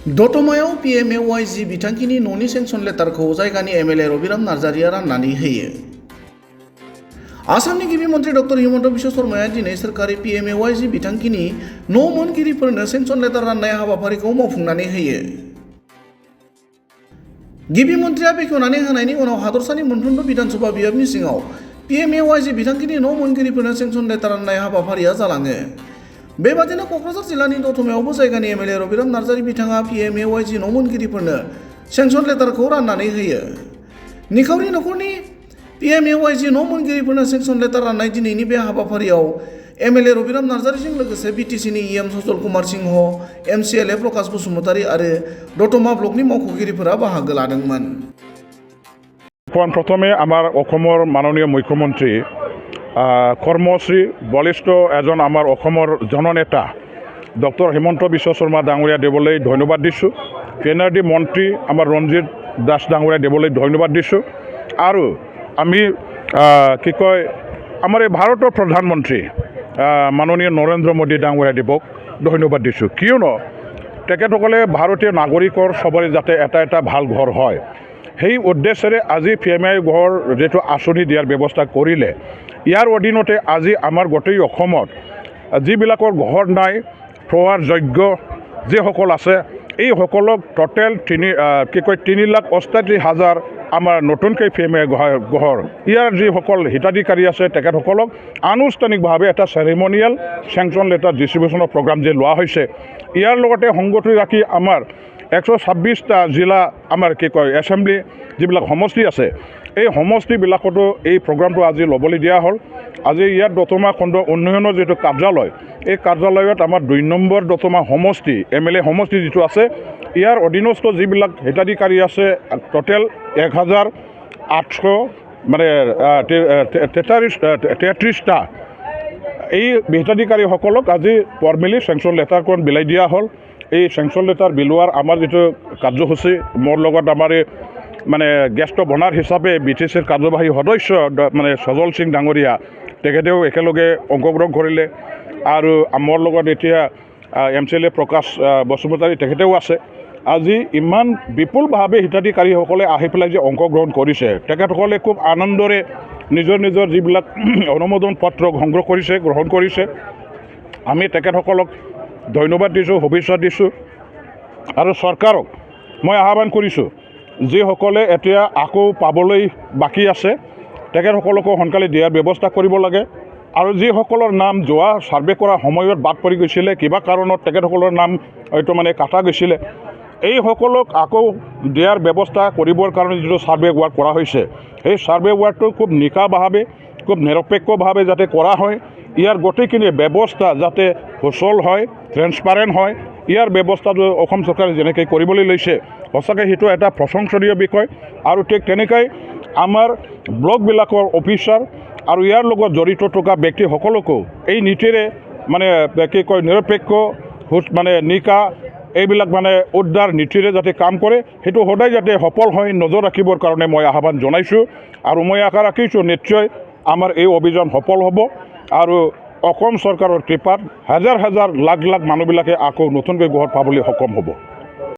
दतमायाव PMAYG बिथांखिनि न'नि sanction लेटारखौ जायगानि MLA रबिराम नार्जारिया राननानै होयो। आसामनि गिबि मन्थ्रि डक्टर हिमन्त बिश्व शर्माया दिनै सोरखारि PMAYG बिथांखिनि न' मोनगिरिफोरनो सेंसन लेटार राननाय हाबाफारिखौ मावफुंनानै होयो। गिबि मन्थ्रिया बेखेवनानै होनायनि उनाव हादरसानि मोनफ्रोमबो बिधानसभा बियाबनि सिङाव PMAYG बिथांखिनि न' मोनगिरिफोरनो सेंसन लेटार राननाय हाबाफारिया जालाङो। बेबादिनो क'क्राझार जिल्लानि दतमायावबो जायगानि MLA रबिराम नार्जारि बिथाङा PMAYG न' मोनगिरिफोरनो सेंसन लेटारखौ राननानै होयो। निखावरि नखरनि PMAYG न' मोनगिरिफोरनो सेंसन लेटार राननाय दिनैनि बे हाबाफारियाव MLA रबिराम नार्जारिजों लोगोसे BTCनि EM सजल कुमार सिंह, MCLA प्रकाश बसुमतारी आरो दतमा ब्लकनि मावख'गिरिफोरा बाहागो लादोंमोन। प्रथमे आमार अखমৰ माननीय मुख्यमंत्री কৰ্মশ্ৰী বলিষ্ঠ এজন আমাৰ অসমৰ জননেতা ডক্টৰ হিমন্ত বিশ্ব শৰ্মা ডাঙৰীয়া দেৱলৈ ধন্যবাদ দিছোঁ। PNRD মন্ত্ৰী আমাৰ ৰঞ্জিত দাস ডাঙৰীয়া দেৱলৈ ধন্যবাদ দিছোঁ। আৰু আমি কি কয় আমাৰ এই ভাৰতৰ প্ৰধানমন্ত্ৰী মাননীয় নৰেন্দ্ৰ মোদী ডাঙৰীয়া দেৱক ধন্যবাদ দিছোঁ। কিয়নো তেখেতসকলে ভাৰতীয় নাগৰিকৰ সবৰে যাতে এটা এটা ভাল ঘৰ হয় সেই উদ্দেশ্যেৰে আজি PMAY ঘৰ যেটো আঁচনি দিয়াৰ ব্যৱস্থা কৰিলে। ইয়াৰ অধীনতে আজি আমাৰ গোটেই অসমত যিবিলাকৰ ঘৰ নাই পোৱাৰ যোগ্য যিসকল আছে এই সকলক টোটেল 3,88,000 আমাৰ নতুনকৈ PMAY ঘৰ ইয়াৰ যিসকল হিতাধিকাৰী আছে তেখেতসকলক আনুষ্ঠানিকভাৱে এটা চেৰিমনিয়েল চেংচন লেটাৰ ডিষ্ট্ৰিবিউচনৰ প্ৰগ্ৰাম যে লোৱা হৈছে ইয়াৰ লগতে সংগতি ৰাখি আমাৰ 126টা জিলা আমাৰ কি কয় এছেম্বলি যিবিলাক সমষ্টি আছে এই সমষ্টিবিলাকতো এই প্ৰগ্ৰামটো আজি ল'বলৈ দিয়া হ'ল। আজি ইয়াত দতমা খণ্ড উন্নয়নৰ যেটো কাৰ্যালয় এই কাৰ্যালয়ত আমাৰ 2 নম্বৰ দতমা সমষ্টি MLA সমষ্টি যেটো আছে ইয়াৰ অধীনস্থ যিবিলাক হিতাধিকাৰী আছে টোটেল 1,800 মানে 33টা এই হিতাধিকাৰীসকলক আজি ফৰ্মেলি চেংচন লেটাৰখন বিলাই দিয়া হ'ল। এই চেংচন লেটাৰ বিলোৱাৰ আমাৰ যেটো কাৰ্যসূচী মোৰ লগত আমাৰ মানে গেষ্ট বনাৰ হিচাপে BTCৰ কাৰ্যবাহী সদস্য মানে সজল সিং ডাঙৰীয়া তেখেতেও একেলগে অংশগ্ৰহণ কৰিলে আৰু মোৰ লগত এতিয়া MCLA প্ৰকাশ বসুমতাৰী তেখেতেও আছে। আজি ইমান বিপুলভাৱে হিতাধিকাৰীসকলে আহি পেলাই যে অংশগ্ৰহণ কৰিছে তেখেতসকলে খুব আনন্দৰে নিজৰ নিজৰ যিবিলাক অনুমোদন পত্ৰ সংগ্ৰহ কৰিছে গ্ৰহণ কৰিছে। আমি তেখেতসকলক ধন্যবাদ দিছোঁ, শুভেচ্ছা দিছোঁ আৰু চৰকাৰক মই আহ্বান কৰিছোঁ যিসকলে এতিয়া আকৌ পাবলৈ বাকী আছে তেখেতসকলকো সোনকালে দিয়াৰ ব্যৱস্থা কৰিব লাগে। আৰু যিসকলৰ নাম যোৱা ছাৰ্ভে কৰা সময়ত বাদ পৰি গৈছিলে কিবা কাৰণত তেখেতসকলৰ নাম হয়তো মানে কাটা গৈছিলে এইসকলক আকৌ দিয়াৰ ব্যৱস্থা কৰিবৰ কাৰণে যিটো ছাৰ্ভে ৱাৰ্ক কৰা হৈছে সেই ছাৰ্ভে ৱাৰ্কটো খুব নিকাভাৱে খুব নিৰপেক্ষভাৱে যাতে কৰা হয় ইয়াৰ গোটেইখিনি ব্যৱস্থা যাতে সুচল হয় ট্ৰেন্সপাৰেণ্ট হয় ইয়াৰ ব্যৱস্থাটো অসম চৰকাৰে যেনেকৈ কৰিবলৈ লৈছে সঁচাকৈ সেইটো এটা প্ৰশংসনীয় বিষয়। আৰু ঠিক তেনেকৈ আমাৰ ব্লকবিলাকৰ অফিচাৰ আৰু ইয়াৰ লগত জড়িত থকা ব্যক্তিসকলকো এই নীতিৰে মানে কি কয় নিৰপেক্ষ মানে নিকা এইবিলাক মানে উদ্ধাৰ নীতিৰে যাতে কাম কৰে সেইটো সদায় যাতে সফল হয় নজৰ ৰাখিবৰ কাৰণে মই আহ্বান জনাইছোঁ। আৰু মই আশা ৰাখিছোঁ নিশ্চয় আমাৰ এই অভিযান সফল হ'ব আৰু অসম চৰকাৰৰ কৃপাত হাজাৰ হাজাৰ লাখ লাখ মানুহবিলাকে আকৌ নতুনকৈ ঘৰ পাবলৈ সক্ষম হ'ব।